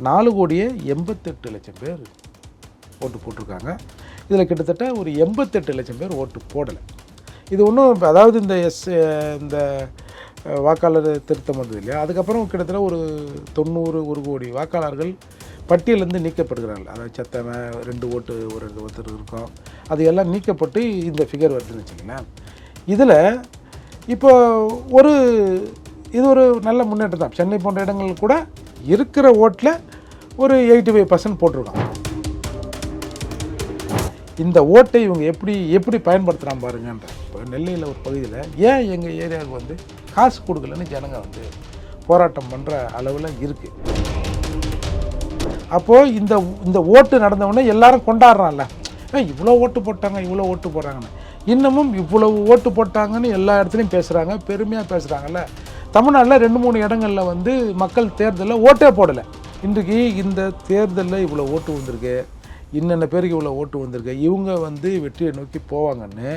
4,88,00,000 பேர் ஓட்டு போட்டிருக்காங்க. இதில் கிட்டத்தட்ட ஒரு 88,00,000 பேர் ஓட்டு போடலை. இது ஒன்றும் அதாவது இந்த வாக்காளர் திருத்தம் வந்தது இல்லையா, அதுக்கப்புறம் கிட்டத்தட்ட ஒரு 90 கோடி வாக்காளர்கள் பட்டியலேருந்து நீக்கப்படுகிறார்கள். அதாவது சத்தவன் 2 ஓட்டு ஒரு ஒருத்தர் இருக்கும், அது எல்லாம் நீக்கப்பட்டு இந்த ஃபிகர் வருதுன்னு வச்சுங்களேன். இதில் இப்போ இது ஒரு நல்ல முன்னேற்றம் தான். சென்னை போன்ற இடங்கள் கூட இருக்கிற ஓட்டில் ஒரு 85% போட்டிருக்கான். இந்த ஓட்டை இவங்க எப்படி பயன்படுத்துகிறான் பாருங்கன்ற. இப்போ நெல்லையில் ஒரு பகுதியில் ஏன் எங்கள் ஏரியாவுக்கு வந்து காசு கொடுக்கலன்னு ஜனங்க வந்து போராட்டம் பண்ணுற அளவில் இருக்குது. அப்போது இந்த ஓட்டு நடந்தவுடனே எல்லாரும் கொண்டாடுறான்ல, இவ்வளோ ஓட்டு போட்டாங்கன்னு. இன்னமும் இவ்வளவு ஓட்டு போட்டாங்கன்னு எல்லா இடத்துலையும் பேசுகிறாங்க, பெருமையாக பேசுகிறாங்கல்ல. தமிழ்நாட்டில் 2-3 இடங்களில் வந்து மக்கள் தேர்தலில் ஓட்டே போடலை. இன்றைக்கு இந்த தேர்தலில் இவ்வளோ ஓட்டு வந்திருக்கு, இன்னென்ன பேருக்கு இவ்வளோ ஓட்டு வந்திருக்கு, இவங்க வந்து வெற்றியை நோக்கி போவாங்கன்னு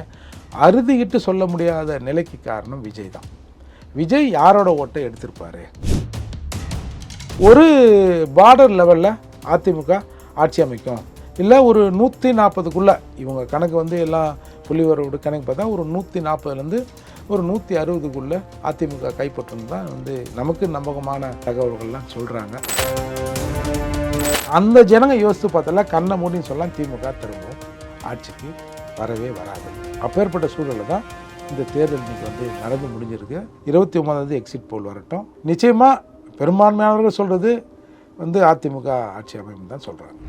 அறுதிக்கிட்டு சொல்ல முடியாத நிலைக்கு காரணம் விஜய் தான். விஜய் யாரோட ஓட்டை எடுத்திருப்பார்? ஒரு பார்டர் லெவலில் அதிமுக ஆட்சி அமைக்கும், இல்லை ஒரு 140க்குள்ளே இவங்க கணக்கு வந்து எல்லாம் புள்ளிவரோட கணக்கு பார்த்தா ஒரு 140லேருந்து ஒரு 160க்குள்ளே அதிமுக கைப்பற்றணும் தான் வந்து நமக்கு நம்பகமான தகவல்கள்லாம் சொல்கிறாங்க. அந்த ஜனங்க யோசித்து பார்த்தால கண்ணை மூடின்னு சொல்லலாம், திமுக திரும்பவும் ஆட்சிக்கு வரவே வராது. அப்பேற்பட்ட சூழலில் தான் இந்த தேர்தல் இன்னைக்கு வந்து நடந்து முடிஞ்சிருக்கு. 29ஆம் எக்ஸிட் போல் வரட்டும். நிச்சயமாக பெரும்பான்மையானவர்கள் சொல்கிறது வந்து அதிமுக ஆட்சி அமையும் தான் சொல்கிறாங்க.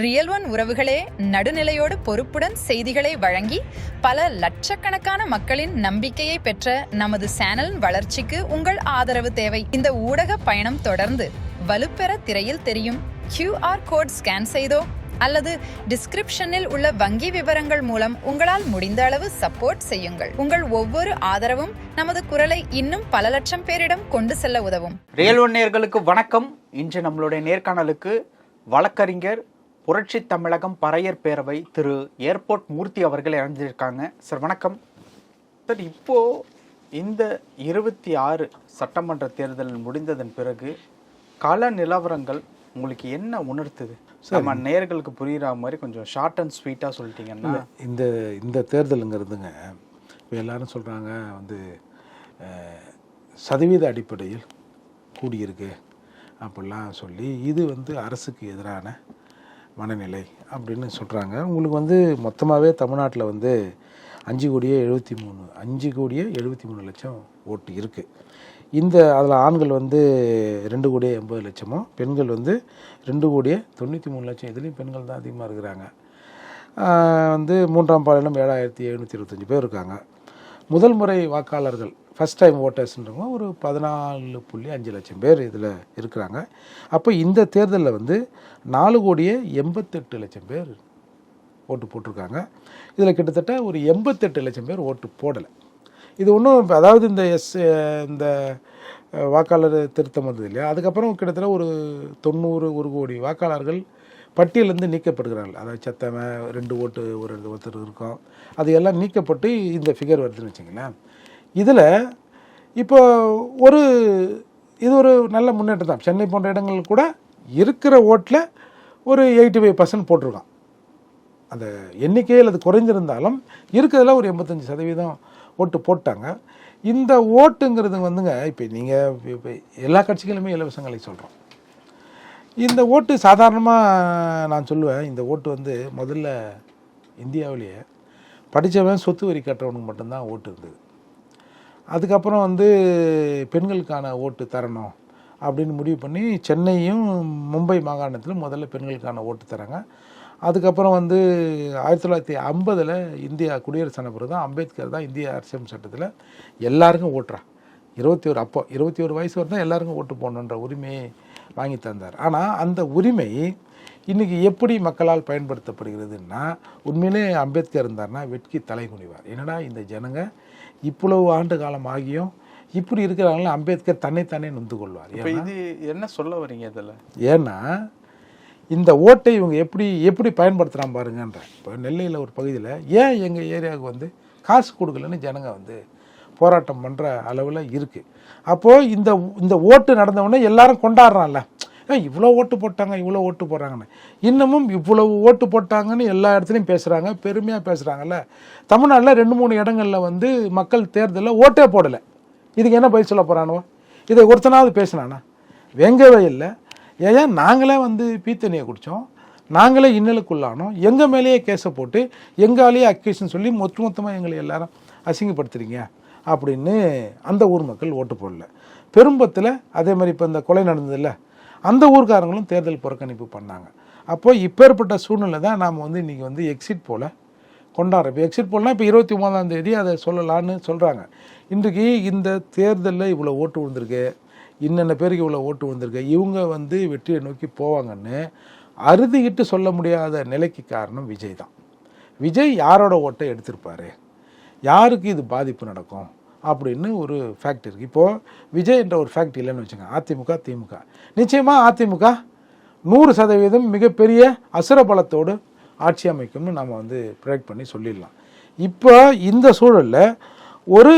ரியல் ஒன் உறவுகளே, நடுநிலையோடு பொறுப்புடன் செய்திகளை வழங்கி பல லட்சக்கணக்கான மக்களின் நம்பிக்கையை பெற்ற நமது சேனல் வளர்ச்சிக்கு உங்கள் ஆதரவு தேவை. இந்த ஊடக பயணம் தொடர்ந்து வலுப்பெற திரையில் தெரியும் QR கோட் ஸ்கேன் செய்தோ அல்லது டிஸ்கிரிப்ஷனில் உள்ள வங்கி விவரங்கள் மூலம் உங்களால் முடிந்த அளவு சப்போர்ட் செய்யுங்கள். உங்கள் ஒவ்வொரு ஆதரவும் நமது குரலை இன்னும் பல லட்சம் பேரிடம் கொண்டு செல்ல உதவும். ரியல் ஒன் நேயர்களுக்கு வணக்கம். இன்று நம்மளுடைய நேர்காணலுக்கு வழக்கறிஞர், புரட்சி தமிழகம் பறையர் பேரவை திரு ஏர்போர்ட் மூர்த்தி அவர்கள் இணைஞ்சிருக்காங்க. சார் வணக்கம். சார், இப்போ இந்த 26 சட்டமன்ற தேர்தல் முடிந்ததன் பிறகு கள நிலவரங்கள் உங்களுக்கு என்ன உணர்த்துது? நம்ம நேயர்களுக்கு புரியுற மாதிரி கொஞ்சம் ஷார்ட் அண்ட் ஸ்வீட்டாக சொல்லிட்டீங்கன்னா. இந்த தேர்தலுங்கிறதுங்க இப்போ எல்லாரும் சொல்கிறாங்க வந்து சதவீத அடிப்படையில் கூடியிருக்கு அப்படிலாம் சொல்லி, இது வந்து அரசுக்கு எதிரான மனநிலை அப்படின்னு சொல்கிறாங்க. உங்களுக்கு வந்து மொத்தமாகவே தமிழ்நாட்டில் வந்து 5,73,00,000 ஓட்டு இருக்குது. அதில் ஆண்கள் வந்து 2,80,00,000, பெண்கள் வந்து 2,93,00,000. இதுலேயும் பெண்கள் தான் அதிகமாக இருக்கிறாங்க. வந்து 3ஆம் பாலினம் 7,725 பேர் இருக்காங்க. முதல் முறை வாக்காளர்கள், ஃபஸ்ட் டைம் ஓட்டர்ஸ்ன்றவங்க ஒரு 14.5 லட்சம் பேர் இதில் இருக்கிறாங்க. அப்போ இந்த தேர்தலில் வந்து 4,88,00,000 பேர் ஓட்டு போட்டிருக்காங்க. இதில் கிட்டத்தட்ட ஒரு 88,00,000 பேர் ஓட்டு போடலை. இது ஒன்றும் அதாவது இந்த வாக்காளர் திருத்தம் வந்தது இல்லையா, அதுக்கப்புறம் கிட்டத்தட்ட ஒரு 90 கோடி வாக்காளர்கள் பட்டியலேருந்து நீக்கப்படுகிறார்கள். அதாவது சத்தவன் 2 ஓட்டு ஒரு ஒருத்தர் இருக்கும், அது எல்லாம் நீக்கப்பட்டு இந்த ஃபிகர் வருதுன்னு வச்சுங்களேன். இதில் இப்போ இது ஒரு நல்ல முன்னேற்றம் தான். சென்னை போன்ற இடங்கள் கூட இருக்கிற ஓட்டில் ஒரு 85% போட்டிருக்கான். அந்த எண்ணிக்கையில் அது குறைஞ்சிருந்தாலும் இருக்கிறதுல ஒரு 85% ஓட்டு போட்டாங்க. இந்த ஓட்டுங்கிறது வந்துங்க, இப்போ நீங்கள் இப்போ எல்லா கட்சிகளுமே இலவசங்களை சொல்கிறோம். இந்த ஓட்டு சாதாரணமாக நான் சொல்லுவேன், இந்த ஓட்டு வந்து முதல்ல இந்தியாவிலேயே படித்தவன் சொத்து வரி கட்டுறவனுக்கு மட்டும்தான் ஓட்டு இருந்தது. அதுக்கப்புறம் வந்து பெண்களுக்கான ஓட்டு தரணும் அப்படின்னு முடிவு பண்ணி சென்னையும் மும்பை மாகாணத்திலும் முதல்ல பெண்களுக்கான ஓட்டு தராங்க. அதுக்கப்புறம் வந்து 1950 இந்தியா குடியரசான பிறகு தான் அம்பேத்கர் தான் இந்திய அரசியல் சட்டத்தில் எல்லாருக்கும் ஓட்டுறான். 21 வயசு வரை தான் எல்லாருக்கும் ஓட்டு போடணுன்ற உரிமையை வாங்கி தந்தார். ஆனால் அந்த உரிமை இன்றைக்கி எப்படி மக்களால் பயன்படுத்தப்படுகிறதுன்னா, உண்மையிலே அம்பேத்கர் இருந்தார்னா வெட்கி தலை குனிவார். என்னடா இந்த ஜனங்க இவ்வளவு ஆண்டு காலம் ஆகியும் இப்படி இருக்கிறாங்களே, அம்பேத்கர் தன்னைத்தானே நொந்து கொள்வார். இது என்ன சொல்ல வரீங்க இதில்? ஏன்னா இந்த ஓட்டை இவங்க எப்படி எப்படி பயன்படுத்துகிறான் பாருங்கன்ற. இப்போ நெல்லையில் ஒரு பகுதியில் ஏன் எங்கள் ஏரியாவுக்கு வந்து காசு கொடுக்கலன்னு ஜனங்க வந்து போராட்டம் பண்ணுற அளவில் இருக்குது. அப்போது இந்த ஓட்டு நடந்தவுடனே எல்லாரும் கொண்டாடுறான்ல, இவ்வளோ ஓட்டு போட்டாங்க இவ்வளோ ஓட்டு போடுறாங்கன்னு. இன்னமும் இவ்வளவு ஓட்டு போட்டாங்கன்னு எல்லா இடத்துலையும் பேசுகிறாங்க, பெருமையாக பேசுகிறாங்கல்ல. தமிழ்நாட்டில் 2-3 இடங்களில் வந்து மக்கள் தேர்தலில் ஓட்டே போடலை. இதுக்கு என்ன பதில் சொல்ல போகிறானோ? இதை ஒருத்தனாவது பேசினானா? வெங்கவே இல்லை. ஏன் நாங்களே வந்து பீத்தனியை குடித்தோம், நாங்களே இன்னலுக்குள்ளானோம், எங்கள் மேலேயே கேஸை போட்டு எங்காலேயே அக்யூஷன் சொல்லி மொத்தமாக எங்களை எல்லாரும் அசிங்கப்படுத்துறீங்க அப்படின்னு அந்த ஊர் மக்கள் ஓட்டு போடல. பெரும்பத்தில் அதே மாதிரி இப்போ இந்த கொலை நடந்ததில்ல, அந்த ஊர்க்காரங்களும் தேர்தல் புறக்கணிப்பு பண்ணாங்க. அப்போது இப்பேற்பட்ட சூழ்நிலை தான் நாம் வந்து இன்றைக்கி வந்து எக்ஸிட் போல கொண்டாடுறோம். இப்போ எக்ஸிட் போல்னால் இப்போ 23ஆம் தேதி அதை சொல்லலான்னு சொல்கிறாங்க. இன்றைக்கு இந்த தேர்தலில் இவ்வளோ ஓட்டு விழுந்திருக்கு, இன்னென்ன பேருக்கு இவ்வளோ ஓட்டு விழுந்திருக்கு, இவங்க வந்து வெற்றியை நோக்கி போவாங்கன்னு அறுதிக்கிட்டு சொல்ல முடியாத நிலைக்கு காரணம் விஜய் தான். விஜய் யாரோட ஓட்டை எடுத்திருப்பார், யாருக்கு இது பாதிப்பு நடக்கும் அப்படின்னு ஒரு ஃபேக்ட் இருக்குது. இப்போது விஜய் என்ற ஒரு ஃபேக்ட் இல்லைன்னு வச்சுங்க, அதிமுக திமுக நிச்சயமாக அதிமுக 100% மிகப்பெரிய அசுர பலத்தோடு ஆட்சி அமைக்கும்னு நம்ம வந்து ப்ரொடெக்ட் பண்ணி சொல்லிடலாம். இப்போ இந்த சூழலில் ஒரு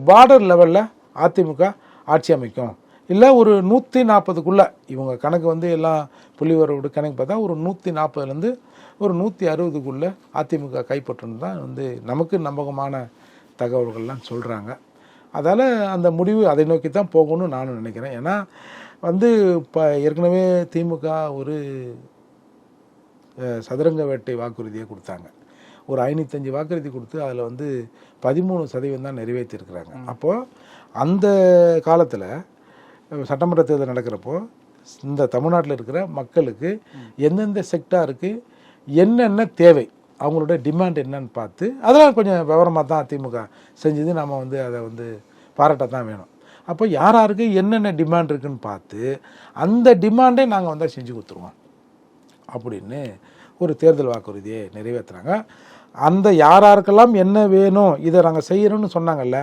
பார்டர் லெவலில் அதிமுக ஆட்சி அமைக்கும், இல்லை ஒரு 140க்குள்ளே இவங்க கணக்கு வந்து எல்லாம் புள்ளிவரோட கணக்கு பார்த்தா ஒரு 140லேருந்து ஒரு 160க்குள்ளே அதிமுக கைப்பற்றணும் தான் வந்து நமக்கு நம்பகமான தகவல்கள்லாம் சொல்கிறாங்க. அதால் அந்த முடிவு அதை நோக்கி தான் போகணும்னு நானும் நினைக்கிறேன். ஏன்னா வந்து இப்போ ஏற்கனவே திமுக ஒரு சதுரங்க வேட்டை வாக்குறுதியை கொடுத்தாங்க. ஒரு 505 வாக்குறுதி கொடுத்து அதில் வந்து 13% தான் நிறைவேற்றிருக்கிறாங்க. அப்போது அந்த காலத்தில் சட்டமன்ற தேர்தல் நடக்கிறப்போ இந்த தமிழ்நாட்டில் இருக்கிற மக்களுக்கு எந்தெந்த செக்டாருக்கு என்னென்ன தேவை, அவங்களோட டிமாண்ட் என்னன்னு பார்த்து அதெல்லாம் கொஞ்சம் விவரமாக தான் திமுக செஞ்சது. நம்ம வந்து அதை வந்து பாராட்ட தான் வேணும். அப்போ யார் யாருக்கு என்னென்ன டிமாண்ட் இருக்குன்னு பார்த்து அந்த டிமாண்டை நாங்கள் வந்து செஞ்சு கொடுத்துருவோம் அப்படின்னு ஒரு தேர்தல் வாக்குறுதியை நிறைவேற்றுறாங்க. அந்த யாராருக்கெல்லாம் என்ன வேணும் இதை நாங்கள் செய்யணும்னு சொன்னாங்கல்ல,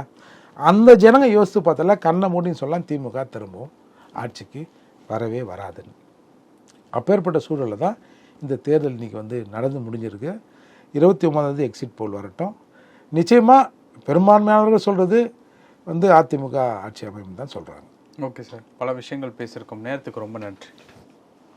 அந்த ஜனங்க யோசித்து பார்த்தால கண்ணை மூடின்னு சொல்லலாம் திமுக திரும்பவும் ஆட்சிக்கு வரவே வராதுன்னு. அப்பேற்பட்ட சூழலில் தான் இந்த தேர்தல் இன்றைக்கி வந்து நடந்து முடிஞ்சிருக்கு. 29ஆம் எக்ஸிட் போல் வரட்டும். நிச்சயமாக பெரும்பான்மையானவர்கள் சொல்கிறது வந்து அதிமுக ஆட்சி அமையும் தான் சொல்கிறாங்க. ஓகே சார், பல விஷயங்கள் பேசியிருக்கோம். நேரத்துக்கு ரொம்ப நன்றி.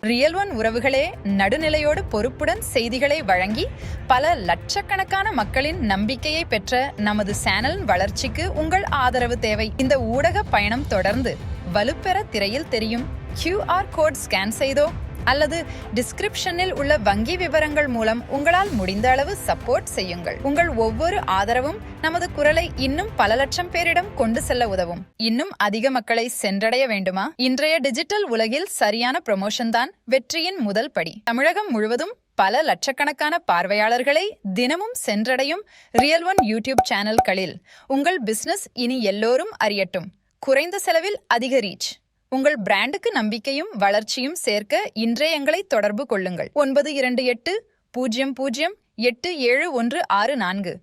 ரியல் ஒன் உறவுகளே, நடுநிலையோடு பொறுப்புடன் செய்திகளை வழங்கி பல லட்சக்கணக்கான மக்களின் நம்பிக்கையை பெற்ற நமது சேனலின் வளர்ச்சிக்கு உங்கள் ஆதரவு தேவை. இந்த ஊடக பயணம் தொடர்ந்து வலுப்பெற திரையில் தெரியும் QR கோட் ஸ்கேன் செய்தோ அல்லது டிஸ்கிரிப்ஷனில் உள்ள வங்கி விவரங்கள் மூலம் உங்களால் முடிந்த அளவு சப்போர்ட் செய்யுங்கள். உங்கள் ஒவ்வொரு ஆதரவும் நமது குரலை இன்னும் பல லட்சம் பேரிடம் கொண்டு செல்ல உதவும். இன்னும் அதிக மக்களை சென்றடைய வேண்டுமா? இன்றைய டிஜிட்டல் உலகில் சரியான ப்ரமோஷன் தான் வெற்றியின் முதல் படி. தமிழகம் முழுவதும் பல லட்சக்கணக்கான பார்வையாளர்களை தினமும் சென்றடையும் ரியல் ஒன் யூடியூப் சேனல்களில் உங்கள் பிசினஸ் இனி எல்லோரும் அறியட்டும். குறைந்த செலவில் அதிக ரீச். உங்கள் பிராண்டுக்கு நம்பிக்கையும் வளர்ச்சியும் சேர்க்க இன்றே எங்களை தொடர்பு கொள்ளுங்கள். 9280087164.